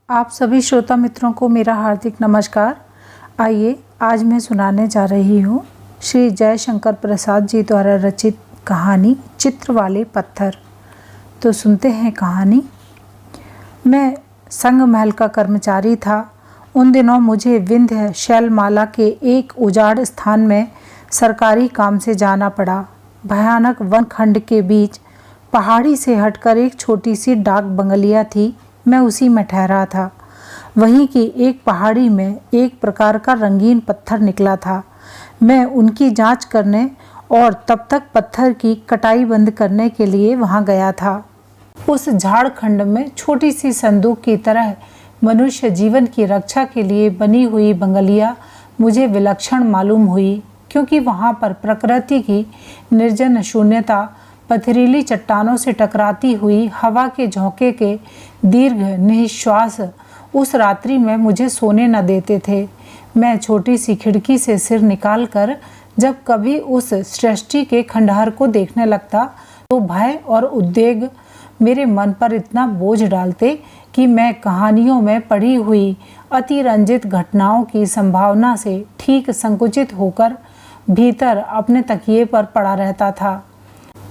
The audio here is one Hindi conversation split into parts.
आप सभी श्रोता मित्रों को मेरा हार्दिक नमस्कार। आइए आज मैं सुनाने जा रही हूँ श्री जयशंकर प्रसाद जी द्वारा रचित कहानी चित्र वाले पत्थर। तो सुनते हैं कहानी। मैं संग महल का कर्मचारी था। उन दिनों मुझे विंध्य शैलमाला के एक उजाड़ स्थान में सरकारी काम से जाना पड़ा। भयानक वन खंड के बीच पहाड़ी से हटकर एक छोटी सी डाक बंगलिया थी। मैं उसी में ठहरा था। वहीं की एक पहाड़ी में एक प्रकार का रंगीन पत्थर निकला था। मैं उनकी जांच करने और तब तक पत्थर की कटाई बंद करने के लिए वहां गया था। उस झाड़खंड में छोटी सी संदूक की तरह मनुष्य जीवन की रक्षा के लिए बनी हुई बंगलिया मुझे विलक्षण मालूम हुई, क्योंकि वहां पर प्रकृति की निर्जन शून्यता पथरीली चट्टानों से टकराती हुई हवा के झोंके के दीर्घ निश्वास उस रात्रि में मुझे सोने न देते थे। मैं छोटी सी खिड़की से सिर निकालकर जब कभी उस सृष्टि के खंडहर को देखने लगता तो भय और उद्वेग मेरे मन पर इतना बोझ डालते कि मैं कहानियों में पढ़ी हुई अतिरंजित घटनाओं की संभावना से ठीक संकुचित होकर भीतर अपने तकिए पर पड़ा रहता था।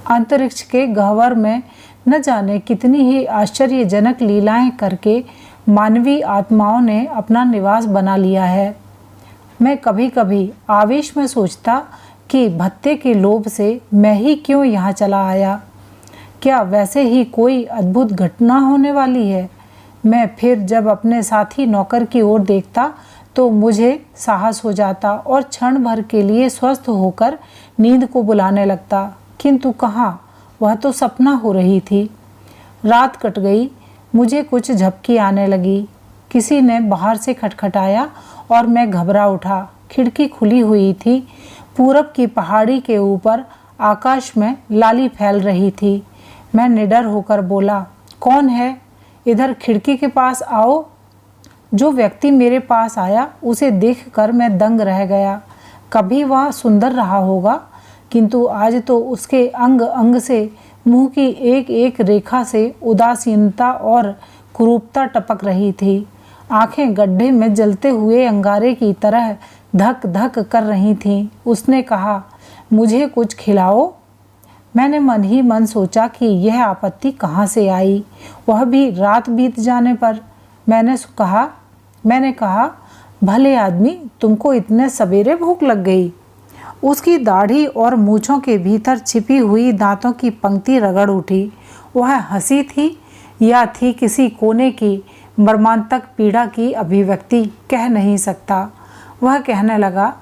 अंतरिक्ष के गह्वर में न जाने कितनी ही आश्चर्यजनक लीलाएं करके मानवीय आत्माओं ने अपना निवास बना लिया है। मैं कभी कभी आवेश में सोचता कि भत्ते के लोभ से मैं ही क्यों यहाँ चला आया। क्या वैसे ही कोई अद्भुत घटना होने वाली है। मैं फिर जब अपने साथी नौकर की ओर देखता तो मुझे साहस हो जाता और क्षण भर के लिए स्वस्थ होकर नींद को बुलाने लगता, किंतु कहाँ, वह तो सपना हो रही थी। रात कट गई। मुझे कुछ झपकी आने लगी। किसी ने बाहर से खटखटाया और मैं घबरा उठा। खिड़की खुली हुई थी। पूरब की पहाड़ी के ऊपर आकाश में लाली फैल रही थी। मैं निडर होकर बोला, कौन है? इधर खिड़की के पास आओ। जो व्यक्ति मेरे पास आया उसे देखकर मैं दंग रह गया। कभी वह सुंदर रहा होगा, किंतु आज तो उसके अंग अंग से मुंह की एक एक रेखा से उदासीनता और कुरूपता टपक रही थी। आंखें गड्ढे में जलते हुए अंगारे की तरह धक धक कर रही थीं। उसने कहा, मुझे कुछ खिलाओ। मैंने मन ही मन सोचा कि यह आपत्ति कहाँ से आई, वह भी रात बीत जाने पर। मैंने कहा, भले आदमी, तुमको इतने सवेरे भूख लग गई। उसकी दाढ़ी और मूछों के भीतर छिपी हुई दांतों की पंक्ति रगड़ उठी। वह हंसी थी या थी किसी कोने की मर्मांतक पीड़ा की अभिव्यक्ति, कह नहीं सकता। वह कहने लगा,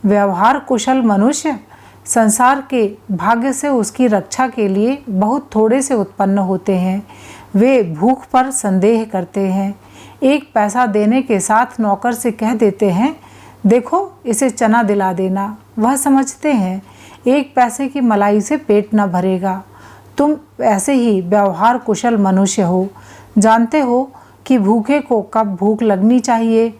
व्यवहार कुशल मनुष्य संसार के भाग्य से उसकी रक्षा के लिए बहुत थोड़े से उत्पन्न होते हैं। वे भूख पर संदेह करते हैं। एक पैसा देने के साथ नौकर से कह देते हैं, देखो इसे चना दिला देना। वह समझते हैं एक पैसे की मलाई से पेट न भरेगा। तुम ऐसे ही व्यवहार कुशल मनुष्य हो, जानते हो कि भूखे को कब भूख लगनी चाहिए।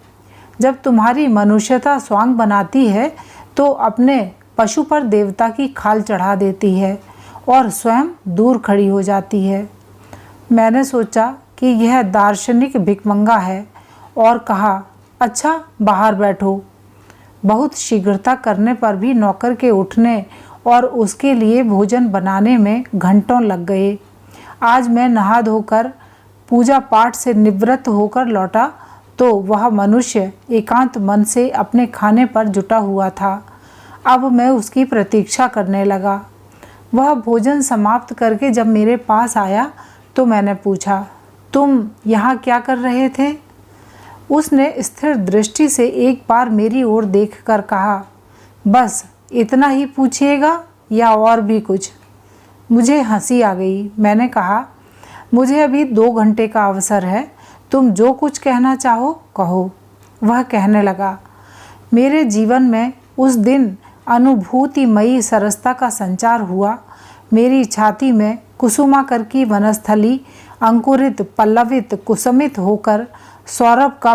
जब तुम्हारी मनुष्यता स्वांग बनाती है तो अपने पशु पर देवता की खाल चढ़ा देती है और स्वयं दूर खड़ी हो जाती है। मैंने सोचा कि यह दार्शनिक भिखमंगा है और कहा, अच्छा बाहर बैठो। बहुत शीघ्रता करने पर भी नौकर के उठने और उसके लिए भोजन बनाने में घंटों लग गए। आज मैं नहा धोकर पूजा पाठ से निवृत्त होकर लौटा तो वह मनुष्य एकांत मन से अपने खाने पर जुटा हुआ था। अब मैं उसकी प्रतीक्षा करने लगा। वह भोजन समाप्त करके जब मेरे पास आया तो मैंने पूछा, तुम यहाँ क्या कर रहे थे? उसने स्थिर दृष्टि से एक बार मेरी ओर देखकर कहा, बस इतना ही पूछिएगा या और भी कुछ? मुझे हंसी आ गई। मैंने कहा, मुझे अभी 2 घंटे का अवसर है, तुम जो कुछ कहना चाहो कहो। वह कहने लगा, मेरे जीवन में उस दिन अनुभूतिमयी सरसता का संचार हुआ। मेरी छाती में कुसुमाकर की वनस्थली अंकुरित पल्लवित कुसुमित होकर सौरभ का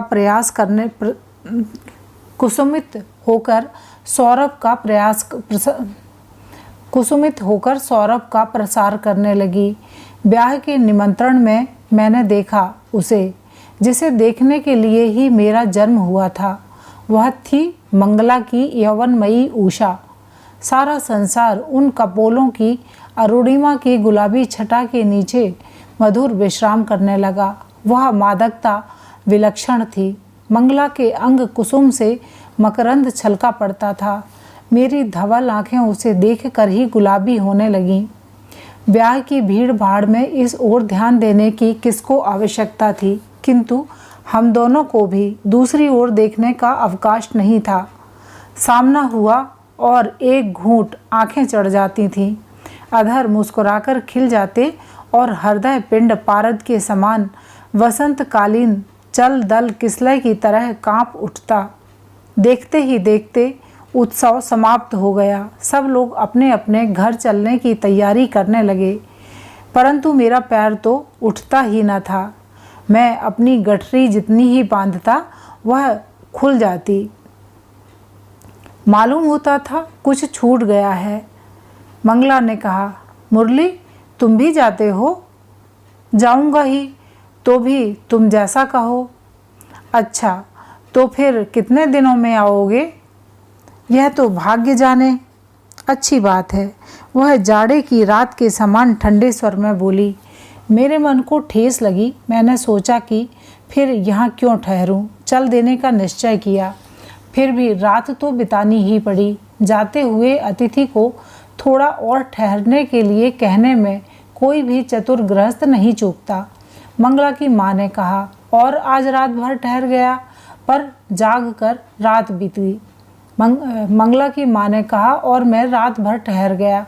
प्रसार करने लगी। ब्याह के निमंत्रण में मैंने देखा उसे। जिसे देखने के लिए ही मेरा जन्म हुआ था। वह थी मंगला की यौवनमयी उषा। सारा संसार उन कपोलों की अरुणिमा की गुलाबी छटा के नीचे मधुर विश्राम करने लगा। वह मादकता विलक्षण थी। मंगला के अंग कुसुम से मकरंद छलका पड़ता था। मेरी धवल आंखें उसे देखकर ही गुलाबी होने लगीं। ब्याह की भीड़ भाड़ में इस ओर ध्यान देने की किसको आवश्यकता थी, किंतु हम दोनों को भी दूसरी ओर देखने का अवकाश नहीं था। सामना हुआ और एक घूंट आंखें चढ़ जाती थीं। अधर मुस्कुराकर खिल जाते और हृदय पिंड पारद के समान वसंतकालीन चल दल किसलय की तरह कांप उठता। देखते ही देखते उत्सव समाप्त हो गया। सब लोग अपने अपने घर चलने की तैयारी करने लगे, परंतु मेरा पैर तो उठता ही न था। मैं अपनी गठरी जितनी ही बांधता वह खुल जाती। मालूम होता था कुछ छूट गया है। मंगला ने कहा, मुरली तुम भी जाते हो? जाऊंगा ही, तो भी तुम जैसा कहो। अच्छा, तो फिर कितने दिनों में आओगे? यह तो भाग्य जाने। अच्छी बात है, वह जाड़े की रात के समान ठंडे स्वर में बोली। मेरे मन को ठेस लगी। मैंने सोचा कि फिर यहाँ क्यों ठहरूं, चल देने का निश्चय किया। फिर भी रात तो बितानी ही पड़ी। जाते हुए अतिथि को थोड़ा और ठहरने के लिए कहने में कोई भी चतुर गृहस्थ नहीं चूकता। मंगला की माँ ने कहा, और आज रात भर ठहर गया, पर जाग कर रात बीती। मंगला की माँ ने कहा, और मैं रात भर ठहर गया,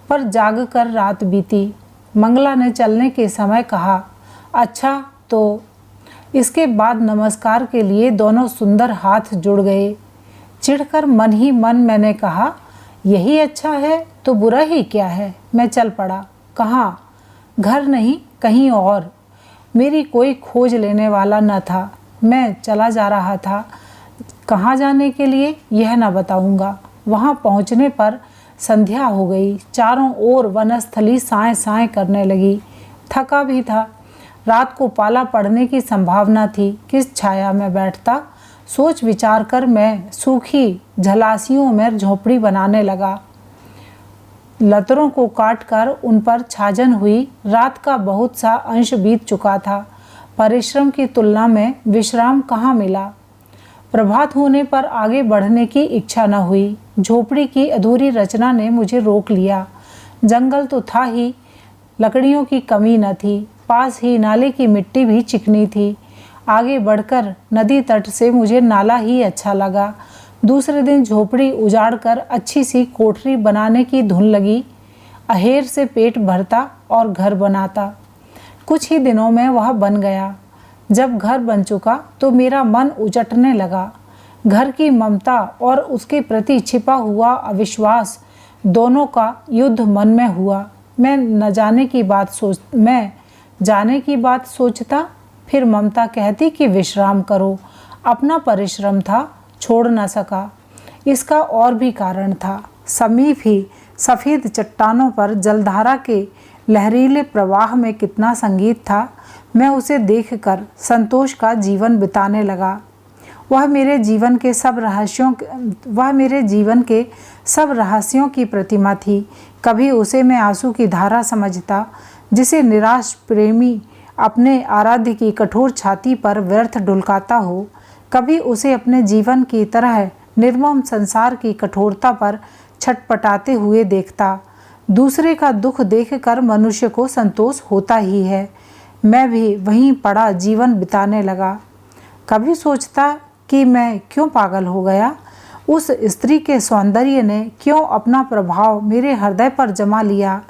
पर जाग कर रात बीती। मंगला ने चलने के समय कहा, अच्छा तो। इसके बाद नमस्कार के लिए दोनों सुंदर हाथ जुड़ गए। चिढ़कर मन ही मन मैंने कहा, यही अच्छा है तो बुरा ही क्या है। मैं चल पड़ा। कहाँ? घर नहीं, कहीं और। मेरी कोई खोज लेने वाला न था। मैं चला जा रहा था। कहाँ जाने के लिए यह न बताऊंगा। वहाँ पहुँचने पर संध्या हो गई। चारों ओर वनस्थली साएं साएं करने लगी। थका भी था। रात को पाला पड़ने की संभावना थी। किस छाया में बैठता, सोच विचार कर मैं सूखी झलासियों में झोपड़ी बनाने लगा। लतरों को काटकर उन पर छाजन हुई। रात का बहुत सा अंश बीत चुका था। परिश्रम की तुलना में विश्राम कहाँ मिला। प्रभात होने पर आगे बढ़ने की इच्छा न हुई। झोपड़ी की अधूरी रचना ने मुझे रोक लिया। जंगल तो था ही, लकड़ियों की कमी न थी। पास ही नाले की मिट्टी भी चिकनी थी। आगे बढ़कर नदी तट से मुझे नाला ही अच्छा लगा। दूसरे दिन झोपड़ी उजाड़कर अच्छी सी कोठरी बनाने की धुन लगी। अहेर से पेट भरता और घर बनाता। कुछ ही दिनों में वह बन गया। जब घर बन चुका तो मेरा मन उचटने लगा। घर की ममता और उसके प्रति छिपा हुआ अविश्वास दोनों का युद्ध मन में हुआ। मैं जाने की बात सोचता, फिर ममता कहती कि विश्राम करो। अपना परिश्रम था, छोड़ न सका। इसका और भी कारण था। समीप ही सफ़ेद चट्टानों पर जलधारा के लहरीले प्रवाह में कितना संगीत था। मैं उसे देखकर संतोष का जीवन बिताने लगा। वह मेरे जीवन के सब रहस्यों की प्रतिमा थी। कभी उसे मैं आंसू की धारा समझता, जिसे निराश प्रेमी अपने आराध्य की कठोर छाती पर व्यर्थ ढुलकाता हो। कभी उसे अपने जीवन की तरह निर्मम संसार की कठोरता पर छटपटाते हुए देखता। दूसरे का दुख देखकर मनुष्य को संतोष होता ही है। मैं भी वहीं पड़ा जीवन बिताने लगा। कभी सोचता कि मैं क्यों पागल हो गया। उस स्त्री के सौंदर्य ने क्यों अपना प्रभाव मेरे हृदय पर जमा लिया।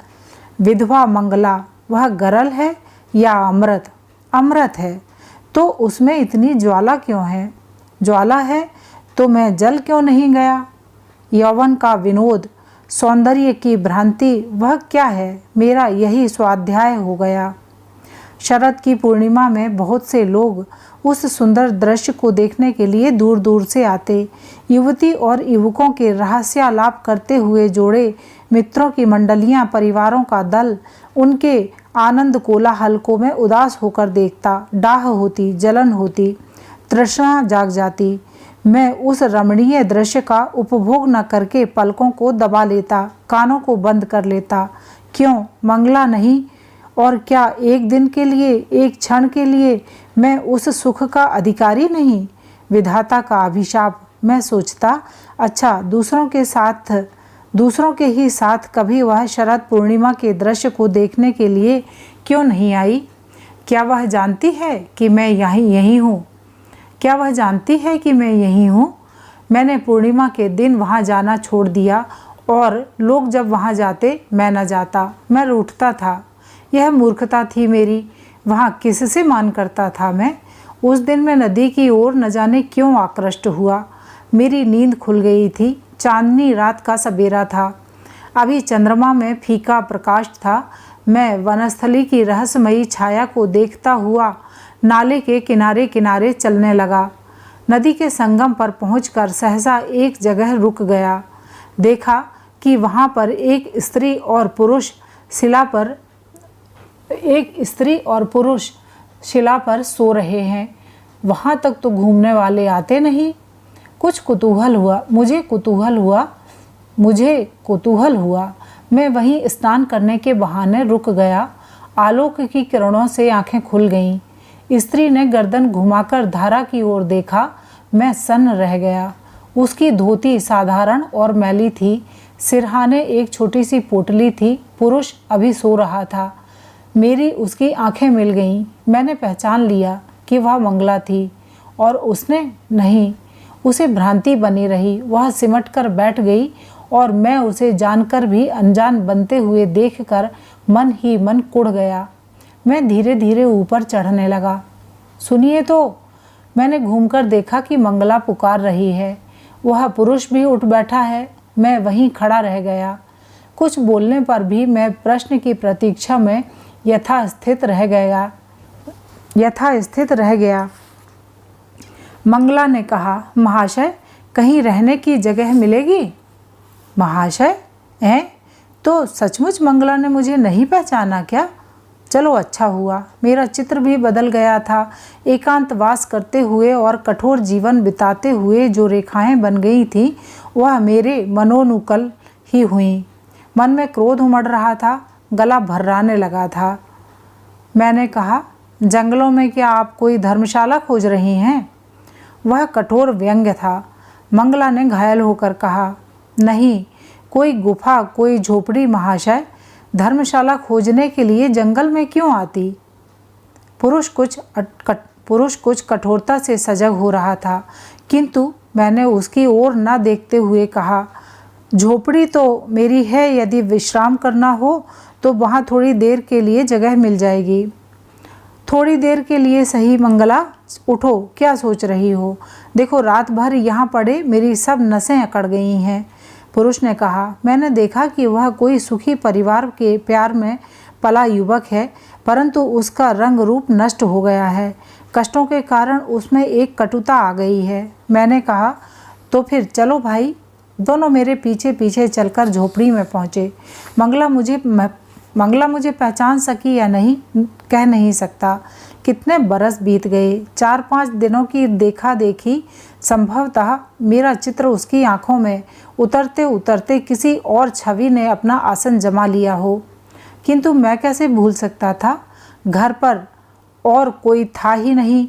विधवा मंगला, वह गरल है या अमृत? अमृत है तो उसमें इतनी ज्वाला क्यों है? ज्वाला है तो मैं जल क्यों नहीं गया? यौवन का विनोद, सौंदर्य की भ्रांति, वह क्या है? मेरा यही स्वाध्याय हो गया। शरद की पूर्णिमा में बहुत से लोग उस सुंदर दृश्य को देखने के लिए दूर दूर से आते। युवती और युवकों के रहस्यालाप करते हुए जोड़े, मित्रों की मंडलियां, परिवारों का दल, उनके आनंद कोलाहल को मैं उदास होकर देखता। डाह होती, जलन होती, तृष्णा जाग जाती। मैं उस रमणीय दृश्य का उपभोग न करके पलकों को दबा लेता, कानों को बंद कर लेता। क्यों मंगला नहीं? और क्या एक दिन के लिए, एक क्षण के लिए मैं उस सुख का अधिकारी नहीं? विधाता का अभिशाप। मैं सोचता, अच्छा दूसरों के ही साथ कभी वह शरद पूर्णिमा के दृश्य को देखने के लिए क्यों नहीं आई? क्या वह जानती है कि मैं यहीं हूँ? क्या वह जानती है कि मैं यहीं हूँ? मैंने पूर्णिमा के दिन वहाँ जाना छोड़ दिया और लोग जब वहाँ जाते मैं न जाता। मैं रूठता था। यह मूर्खता थी मेरी। वहाँ किससे मान करता था मैं? उस दिन मैं नदी की ओर न जाने क्यों आकृष्ट हुआ। मेरी नींद खुल गई थी। चांदनी रात का सवेरा था। अभी चंद्रमा में फीका प्रकाश था। मैं वनस्थली की रहस्यमयी छाया को देखता हुआ नाले के किनारे किनारे चलने लगा। नदी के संगम पर पहुंचकर सहसा एक जगह रुक गया। देखा कि वहां पर एक स्त्री और पुरुष शिला पर सो रहे हैं। वहां तक तो घूमने वाले आते नहीं। मुझे कुतूहल हुआ। मैं वहीं स्नान करने के बहाने रुक गया। आलोक की किरणों से आंखें खुल गईं। स्त्री ने गर्दन घुमाकर धारा की ओर देखा। मैं सन्न रह गया। उसकी धोती साधारण और मैली थी। सिरहाने एक छोटी सी पोटली थी। पुरुष अभी सो रहा था। मेरी उसकी आंखें मिल गईं। मैंने पहचान लिया कि वह मंगला थी और उसने नहीं। उसे भ्रांति बनी रही। वह सिमट कर बैठ गई और मैं उसे जानकर भी अनजान बनते हुए देखकर मन ही मन कुढ़ गया। मैं धीरे धीरे ऊपर चढ़ने लगा। सुनिए तो, मैंने घूमकर देखा कि मंगला पुकार रही है। वह पुरुष भी उठ बैठा है। मैं वहीं खड़ा रह गया। कुछ बोलने पर भी मैं प्रश्न की प्रतीक्षा में यथास्थित रह गया। मंगला ने कहा, महाशय, कहीं रहने की जगह मिलेगी? महाशय? तो सचमुच मंगला ने मुझे नहीं पहचाना क्या? चलो अच्छा हुआ। मेरा चित्र भी बदल गया था। एकांतवास करते हुए और कठोर जीवन बिताते हुए जो रेखाएं बन गई थीं, वह मेरे मनोनुकूल ही हुई। मन में क्रोध उमड़ रहा था। गला भर्राने लगा था। मैंने कहा, जंगलों में क्या आप कोई धर्मशाला खोज रही हैं? वह कठोर व्यंग्य था। मंगला ने घायल होकर कहा, नहीं, कोई गुफा, कोई झोपड़ी महाशय। धर्मशाला खोजने के लिए जंगल में क्यों आती? पुरुष कुछ कठोरता से सजग हो रहा था, किंतु मैंने उसकी ओर न देखते हुए कहा, झोपड़ी तो मेरी है। यदि विश्राम करना हो तो वहाँ थोड़ी देर के लिए जगह मिल जाएगी। थोड़ी देर के लिए सही मंगला, उठो, क्या सोच रही हो? देखो, रात भर यहाँ पड़े मेरी सब नसें अकड़ गई हैं। पुरुष ने कहा, मैंने देखा कि वह कोई सुखी परिवार के प्यार में पला युवक है, परंतु उसका रंग रूप नष्ट हो गया है। कष्टों के कारण उसमें एक कटुता आ गई है। मैंने कहा, तो फिर चलो भाई। दोनों मेरे पीछे पीछे चलकर झोपड़ी में पहुँचे। मंगला मुझे पहचान सकी या नहीं, कह नहीं सकता। कितने बरस बीत गए। 4-5 दिनों की देखा देखी। संभवतः मेरा चित्र उसकी आंखों में उतरते उतरते किसी और छवि ने अपना आसन जमा लिया हो, किंतु मैं कैसे भूल सकता था? घर पर और कोई था ही नहीं।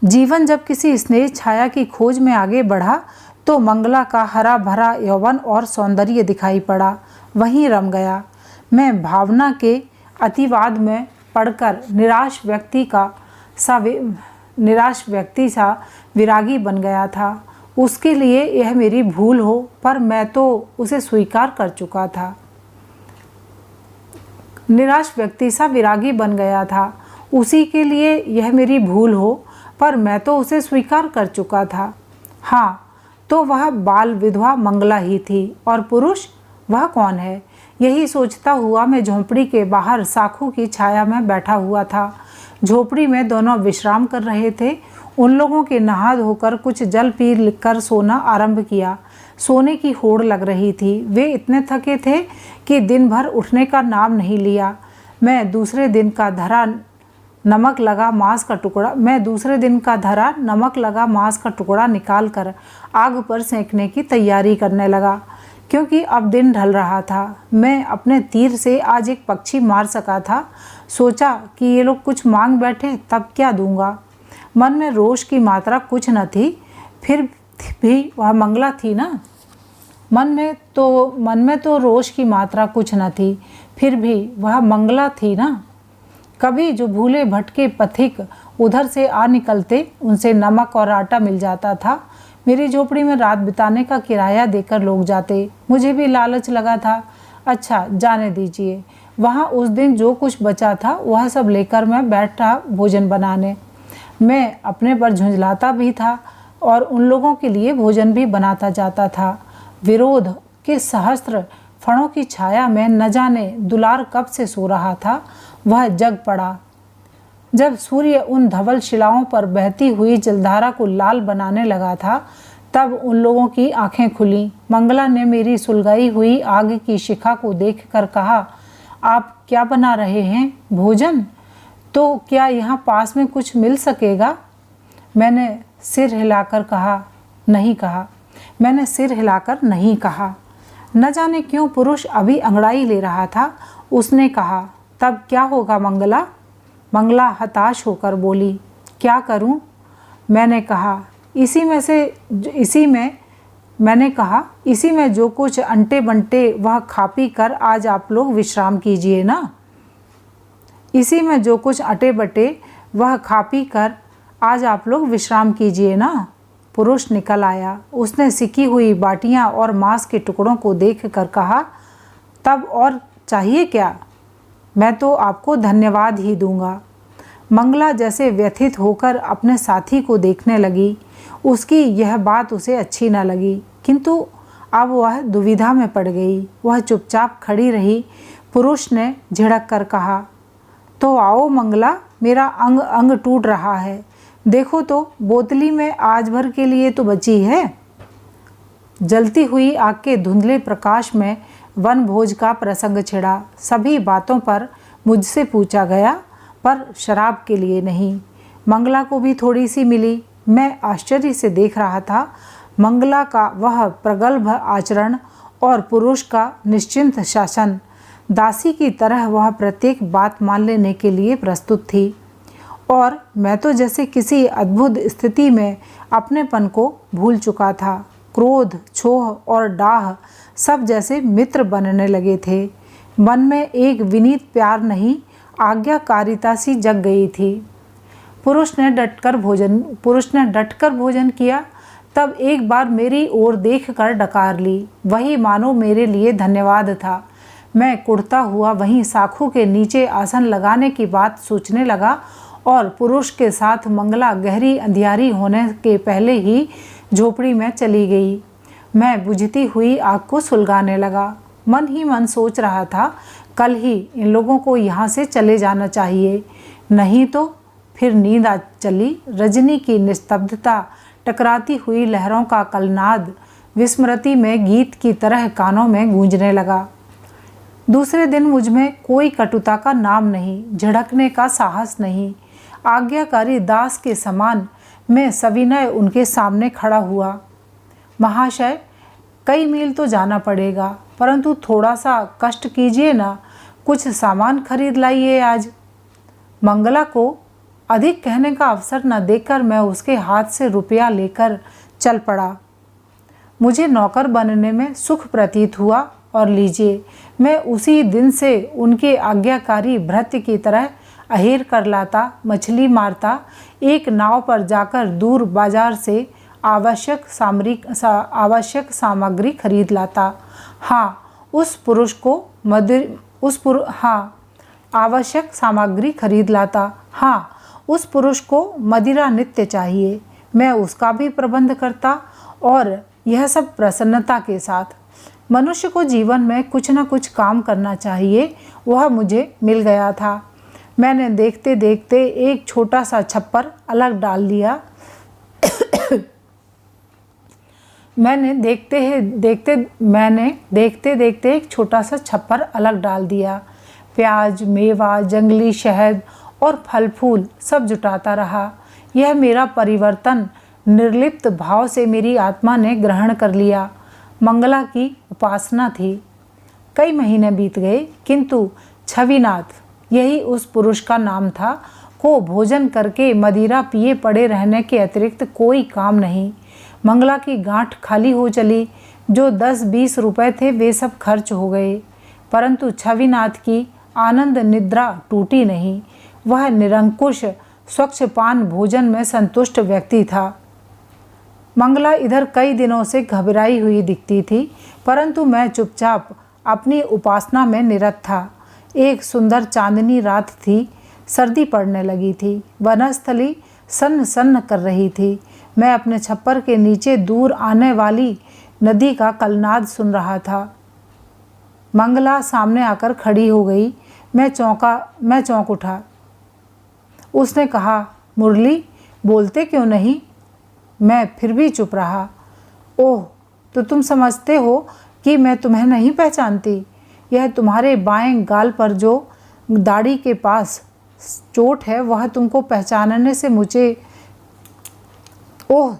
जीवन जब किसी स्नेह छाया की खोज में आगे बढ़ा तो मंगला का हरा भरा यौवन और सौंदर्य दिखाई पड़ा। वहीं रम गया। मैं भावना के अतिवाद में पड़कर निराश व्यक्ति सा विरागी बन गया था। उसके लिए यह मेरी भूल हो, पर मैं तो उसे स्वीकार कर चुका था। निराश व्यक्ति सा विरागी बन गया था। उसी के लिए यह मेरी भूल हो, पर मैं तो उसे स्वीकार कर चुका था। हाँ, तो वह बाल विधवा मंगला ही थी। और पुरुष, वह कौन है? यही सोचता हुआ मैं झोंपड़ी के बाहर साखू की छाया में बैठा हुआ था। झोपड़ी में दोनों विश्राम कर रहे थे। उन लोगों के नहा धोकर कुछ जल पी कर सोना आरंभ किया। सोने की होड़ लग रही थी। वे इतने थके थे कि दिन भर उठने का नाम नहीं लिया। मैं दूसरे दिन का धरा नमक लगा मांस का टुकड़ा निकाल कर आग पर सेंकने की तैयारी करने लगा, क्योंकि अब दिन ढल रहा था। मैं अपने तीर से आज एक पक्षी मार सका था। सोचा कि ये लोग कुछ मांग बैठे तब क्या दूंगा। मन में रोष की मात्रा कुछ न थी, फिर भी वह मंगला थी ना। मन में तो रोष की मात्रा कुछ न थी, फिर भी वह मंगला थी ना। कभी जो भूले भटके पथिक उधर से आ निकलते, उनसे नमक और आटा मिल जाता था। मेरी झोपड़ी में रात बिताने का किराया देकर लोग जाते। मुझे भी लालच लगा था। अच्छा, जाने दीजिए। वहाँ उस दिन जो कुछ बचा था वह सब लेकर मैं बैठा भोजन बनाने। मैं अपने पर झुंझलाता भी था और उन लोगों के लिए भोजन भी बनाता जाता था। विरोध के सहस्त्र फणों की छाया में न जाने दुलार कब से सो रहा था। वह जग पड़ा। जब सूर्य उन धवल शिलाओं पर बहती हुई जलधारा को लाल बनाने लगा था, तब उन लोगों की आंखें खुली। मंगला ने मेरी सुलगाई हुई आग की शिखा को देखकर कहा, आप क्या बना रहे हैं? भोजन? तो क्या यहाँ पास में कुछ मिल सकेगा? मैंने सिर हिलाकर नहीं कहा। न जाने क्यों पुरुष अभी अंगड़ाई ले रहा था। उसने कहा, तब क्या होगा मंगला? मंगला हताश होकर बोली, क्या करूं? मैंने कहा, इसी में जो कुछ अंटे बंटे वह खा पी कर आज आप लोग विश्राम कीजिए ना। इसी में जो कुछ अटे बटे वह खा पी कर आज आप लोग विश्राम कीजिए ना। पुरुष निकल आया। उसने सिकी हुई बाटियां और मांस के टुकड़ों को देख कर कहा, तब और चाहिए क्या? मैं तो आपको धन्यवाद ही दूंगा। मंगला जैसे व्यथित होकर अपने साथी को देखने लगी। उसकी यह बात उसे अच्छी न लगी, किंतु अब वह दुविधा में पड़ गई। वह चुपचाप खड़ी रही। पुरुष ने झिड़क कर कहा, तो आओ मंगला, मेरा अंग अंग टूट रहा है। देखो तो बोतली में आज भर के लिए तो बची है। जलती हुई आग के धुंधले प्रकाश में वन भोज का प्रसंग छिड़ा। सभी बातों पर मुझसे पूछा गया, पर शराब के लिए नहीं। मंगला को भी थोड़ी सी मिली। मैं आश्चर्य से देख रहा था। मंगला का वह प्रगल्भ आचरण और पुरुष का निश्चिंत शासन। दासी की तरह वह प्रत्येक बात मान लेने के लिए प्रस्तुत थी, और मैं तो जैसे किसी अद्भुत स्थिति में अपनेपन को भूल चुका था। क्रोध, छोह और डाह सब जैसे मित्र बनने लगे थे। मन में एक विनीत प्यार नहीं, आज्ञाकारिता सी जग गई थी। पुरुष ने डटकर भोजन किया। तब एक बार मेरी ओर देखकर डकार ली। वही मानो मेरे लिए धन्यवाद था। मैं कुढ़ता हुआ वहीं साखू के नीचे आसन लगाने की बात सोचने लगा, और पुरुष के साथ मंगला गहरी अंधियारी होने के पहले ही झोपड़ी में चली गई। मैं बुझती हुई आग को सुलगाने लगा। मन ही मन सोच रहा था, कल ही इन लोगों को यहाँ से चले जाना चाहिए, नहीं तो फिर नींद आ चली। रजनी की निस्तब्धता, टकराती हुई लहरों का कलनाद विस्मृति में गीत की तरह कानों में गूंजने लगा। दूसरे दिन मुझ में कोई कटुता का नाम नहीं, झिड़कने का साहस नहीं। आज्ञाकारी दास के समान मैं सविनय उनके सामने खड़ा हुआ। महाशय, कई मील तो जाना पड़ेगा, परंतु थोड़ा सा कष्ट कीजिए ना, कुछ सामान खरीद लाइए आज। मंगला को अधिक कहने का अवसर न देकर मैं उसके हाथ से रुपया लेकर चल पड़ा। मुझे नौकर बनने में सुख प्रतीत हुआ, और लीजिए, मैं उसी दिन से उनके आज्ञाकारी भृत्य की तरह अहेर कर लाता, मछली मारता, एक नाव पर जाकर दूर बाजार से आवश्यक सामग्री खरीद लाता। उस पुरुष को मदिरा नित्य चाहिए। मैं उसका भी प्रबंध करता, और यह सब प्रसन्नता के साथ। मनुष्य को जीवन में कुछ न कुछ काम करना चाहिए, वह मुझे मिल गया था। मैंने देखते देखते एक छोटा सा छप्पर अलग डाल लिया। मैंने देखते देखते एक छोटा सा छप्पर अलग डाल दिया। प्याज, मेवा, जंगली शहद और फल फूल सब जुटाता रहा। यह मेरा परिवर्तन निर्लिप्त भाव से मेरी आत्मा ने ग्रहण कर लिया। मंगला की उपासना थी। कई महीने बीत गए, किंतु छविनाथ, यही उस पुरुष का नाम था, को भोजन करके मदिरा पिए पड़े रहने के अतिरिक्त कोई काम नहीं। मंगला की गांठ खाली हो चली। जो 10-20 रुपए थे वे सब खर्च हो गए, परंतु छविनाथ की आनंद निद्रा टूटी नहीं। वह निरंकुश स्वच्छ पान भोजन में संतुष्ट व्यक्ति था। मंगला इधर कई दिनों से घबराई हुई दिखती थी, परंतु मैं चुपचाप अपनी उपासना में निरत था। एक सुंदर चांदनी रात थी। सर्दी पड़ने लगी थी। वनस्थली सन्न सन्न कर रही थी। मैं अपने छप्पर के नीचे दूर आने वाली नदी का कलनाद सुन रहा था। मंगला सामने आकर खड़ी हो गई। मैं चौंक उठा। उसने कहा, मुरली, बोलते क्यों नहीं? मैं फिर भी चुप रहा। ओह, तो तुम समझते हो कि मैं तुम्हें नहीं पहचानती? यह तुम्हारे बाएं गाल पर जो दाढ़ी के पास चोट है वह तुमको पहचानने से मुझे। ओह,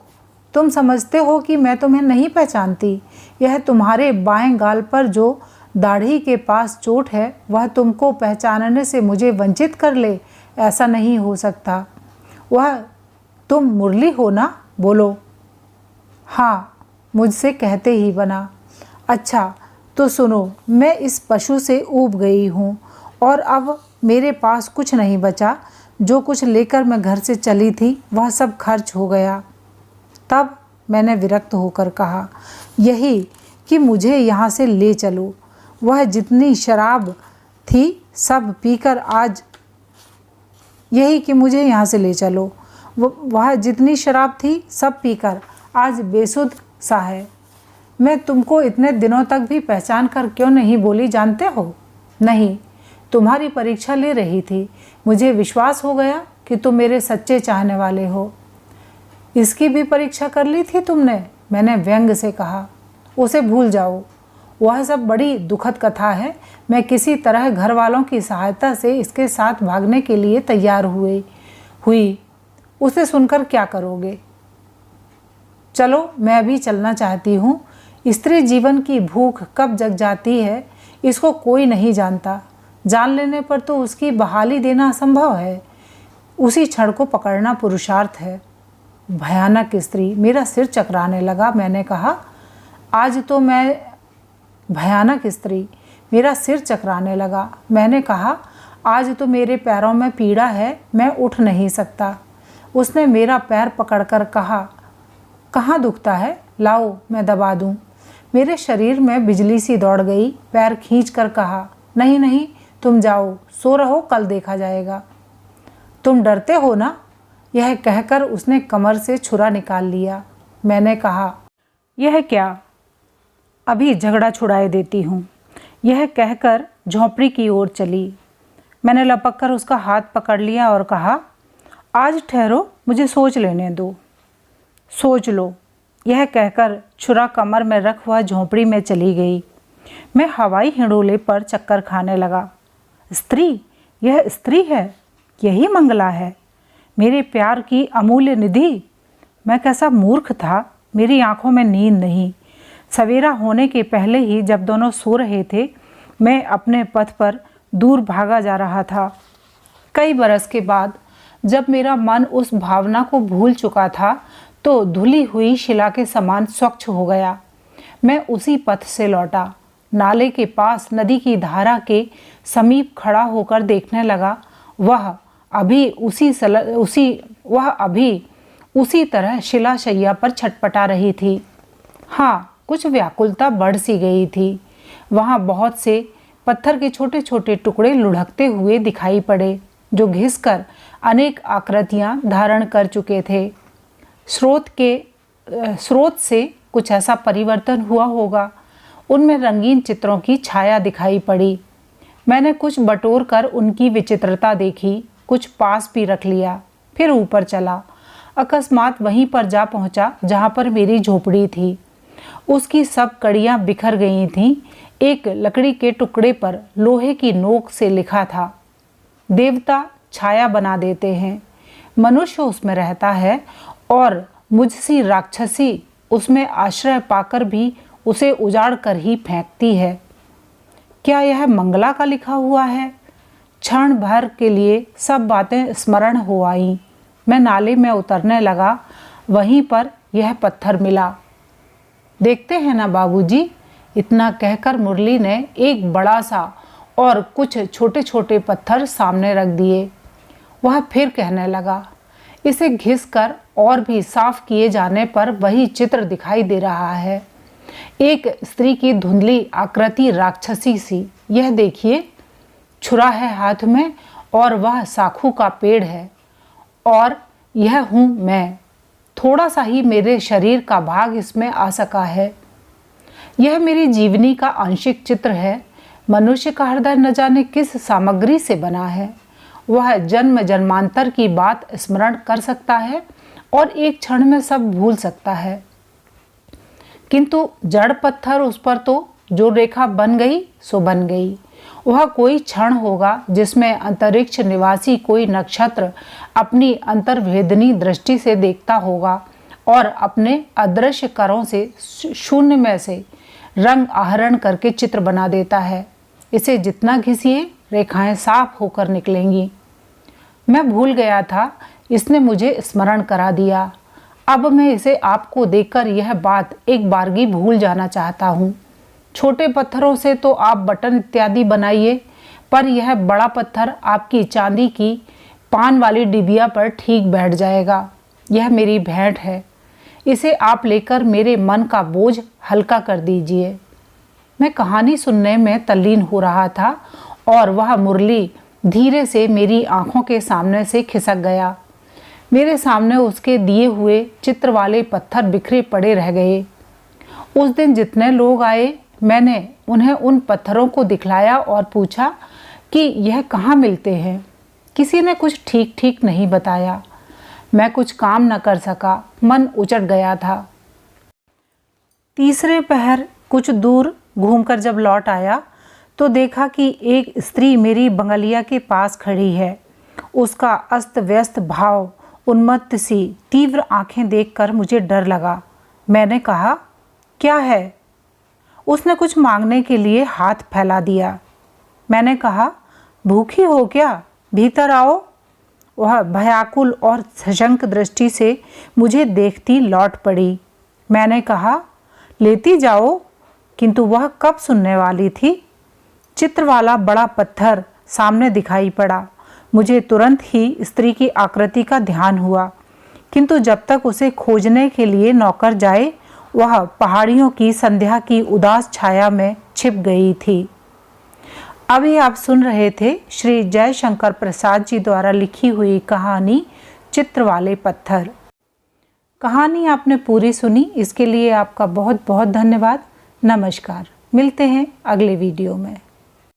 तुम समझते हो कि मैं तुम्हें नहीं पहचानती? यह तुम्हारे बाएं गाल पर जो दाढ़ी के पास चोट है वह तुमको पहचानने से मुझे वंचित कर ले? ऐसा नहीं हो सकता। वह तुम मुरली हो ना? बोलो। हाँ, मुझसे कहते ही बना। अच्छा, तो सुनो, मैं इस पशु से ऊब गई हूँ और अब मेरे पास कुछ नहीं बचा। जो कुछ लेकर मैं घर से चली थी वह सब खर्च हो गया। तब मैंने विरक्त होकर कहा, यही कि मुझे यहाँ से ले चलो। वह जितनी शराब थी सब पीकर आज यही कि मुझे यहाँ से ले चलो। वह जितनी शराब थी सब पीकर आज बेसुध सा है। मैं तुमको इतने दिनों तक भी पहचान कर क्यों नहीं बोली जानते हो? नहीं, तुम्हारी परीक्षा ले रही थी। मुझे विश्वास हो गया कि तुम मेरे सच्चे चाहने वाले हो। इसकी भी परीक्षा कर ली थी तुमने? मैंने व्यंग से कहा। उसे भूल जाओ, वह सब बड़ी दुखद कथा है। मैं किसी तरह घर वालों की सहायता से इसके साथ भागने के लिए तैयार हुई। उसे सुनकर क्या करोगे? चलो, मैं अभी चलना चाहती हूँ। स्त्री जीवन की भूख कब जग जाती है इसको कोई नहीं जानता। जान लेने पर तो उसकी बहाली देना असंभव है। उसी क्षण को पकड़ना पुरुषार्थ है। भयानक स्त्री, मेरा सिर चकराने लगा। मैंने कहा, आज तो मैं भयानक स्त्री, मेरा सिर चकराने लगा। मैंने कहा, आज तो मेरे पैरों में पीड़ा है, मैं उठ नहीं सकता। उसने मेरा पैर पकड़कर कहा, कहाँ दुखता है? लाओ, मैं दबा दूँ। मेरे शरीर में बिजली सी दौड़ गई। पैर खींचकर कहा, नहीं नहीं, तुम जाओ, सो रहो, कल देखा जाएगा। तुम डरते हो ना? यह कहकर उसने कमर से छुरा निकाल लिया। मैंने कहा, यह क्या? अभी झगड़ा छुड़ाए देती हूँ। यह कहकर झोंपड़ी की ओर चली। मैंने लपक कर उसका हाथ पकड़ लिया और कहा, आज ठहरो, मुझे सोच लेने दो। सोच लो। यह कहकर छुरा कमर में रख हुआ झोंपड़ी में चली गई। मैं हवाई हिंडोले पर चक्कर खाने लगा। स्त्री, यह स्त्री है, यही मंगला है, मेरे प्यार की अमूल्य निधि। मैं कैसा मूर्ख था। मेरी आंखों में नींद नहीं। सवेरा होने के पहले ही जब दोनों सो रहे थे, मैं अपने पथ पर दूर भागा जा रहा था। कई बरस के बाद जब मेरा मन उस भावना को भूल चुका था तो धुली हुई शिला के समान स्वच्छ हो गया। मैं उसी पथ से लौटा। नाले के पास नदी की धारा के समीप खड़ा होकर देखने लगा। वह अभी उसी तरह शिलाशैया पर छटपटा रही थी। हाँ, कुछ व्याकुलता बढ़ सी गई थी। वहाँ बहुत से पत्थर के छोटे छोटे टुकड़े लुढ़कते हुए दिखाई पड़े, जो घिसकर अनेक आकृतियाँ धारण कर चुके थे। स्रोत से कुछ ऐसा परिवर्तन हुआ होगा। उनमें रंगीन चित्रों की छाया दिखाई पड़ी। मैंने कुछ बटोर कर उनकी विचित्रता देखी, कुछ पास भी रख लिया, फिर ऊपर चला। अकस्मात वहीं पर जा पहुंचा जहां पर मेरी झोपड़ी थी। उसकी सब कड़ियाँ बिखर गई थीं। एक लकड़ी के टुकड़े पर लोहे की नोक से लिखा था, देवता छाया बना देते हैं, मनुष्य उसमें रहता है और मुझसी राक्षसी उसमें आश्रय पाकर भी उसे उजाड़ कर ही फेंकती है। क्या यह मंगला का लिखा हुआ है? क्षण भर के लिए सब बातें स्मरण हो आईं। मैं नाले में उतरने लगा, वहीं पर यह पत्थर मिला। देखते हैं ना बाबूजी, इतना कहकर मुरली ने एक बड़ा सा और कुछ छोटे छोटे पत्थर सामने रख दिए। वह फिर कहने लगा, इसे घिसकर और भी साफ किए जाने पर वही चित्र दिखाई दे रहा है। एक स्त्री की धुंधली आकृति राक्षसी सी। यह देखिए, छुरा है हाथ में और वह साखू का पेड़ है और यह हूँ मैं। थोड़ा सा ही मेरे शरीर का भाग इसमें आ सका है। यह मेरी जीवनी का आंशिक चित्र है। मनुष्य का हृदय न जाने किस सामग्री से बना है। वह जन्म जन्मांतर की बात स्मरण कर सकता है और एक क्षण में सब भूल सकता है, किंतु जड़ पत्थर, उस पर तो जो रेखा बन गई सो बन गई। वह कोई क्षण होगा जिसमें अंतरिक्ष निवासी कोई नक्षत्र अपनी अंतर्भेदनी दृष्टि से देखता होगा और अपने अदृश्य करों से शून्य में से रंग आहरण करके चित्र बना देता है। इसे जितना घिसिए रेखाएं साफ होकर निकलेंगी। मैं भूल गया था, इसने मुझे स्मरण करा दिया। अब मैं इसे आपको देकर यह बात एक बारगी भूल जाना चाहता हूँ। छोटे पत्थरों से तो आप बटन इत्यादि बनाइए, पर यह बड़ा पत्थर आपकी चांदी की पान वाली डिबिया पर ठीक बैठ जाएगा। यह मेरी भेंट है, इसे आप लेकर मेरे मन का बोझ हल्का कर दीजिए। मैं कहानी सुनने में तल्लीन हो रहा था और वह मुरली धीरे से मेरी आंखों के सामने से खिसक गया। मेरे सामने उसके दिए हुए चित्र वाले पत्थर बिखरे पड़े रह गए। उस दिन जितने लोग आए, मैंने उन्हें उन पत्थरों को दिखलाया और पूछा कि यह कहाँ मिलते हैं। किसी ने कुछ ठीक ठीक नहीं बताया। मैं कुछ काम न कर सका, मन उचट गया था। तीसरे पहर कुछ दूर घूमकर जब लौट आया तो देखा कि एक स्त्री मेरी बंगलिया के पास खड़ी है। उसका अस्त व्यस्त भाव, उन्मत्त सी तीव्र आंखें देखकर मुझे डर लगा। मैंने कहा, क्या है? उसने कुछ मांगने के लिए हाथ फैला दिया। मैंने कहा, भूखी हो क्या? भीतर आओ। वह भयाकुल और सशंक दृष्टि से मुझे देखती लौट पड़ी। मैंने कहा, लेती जाओ, किंतु वह कब सुनने वाली थी। चित्र वाला बड़ा पत्थर सामने दिखाई पड़ा। मुझे तुरंत ही स्त्री की आकृति का ध्यान हुआ, किंतु जब तक उसे खोजने के लिए नौकर जाए, वह पहाड़ियों की संध्या की उदास छाया में छिप गई थी। अभी आप सुन रहे थे श्री जयशंकर प्रसाद जी द्वारा लिखी हुई कहानी चित्र वाले पत्थर। कहानी आपने पूरी सुनी, इसके लिए आपका बहुत बहुत धन्यवाद। नमस्कार। मिलते हैं अगले वीडियो में।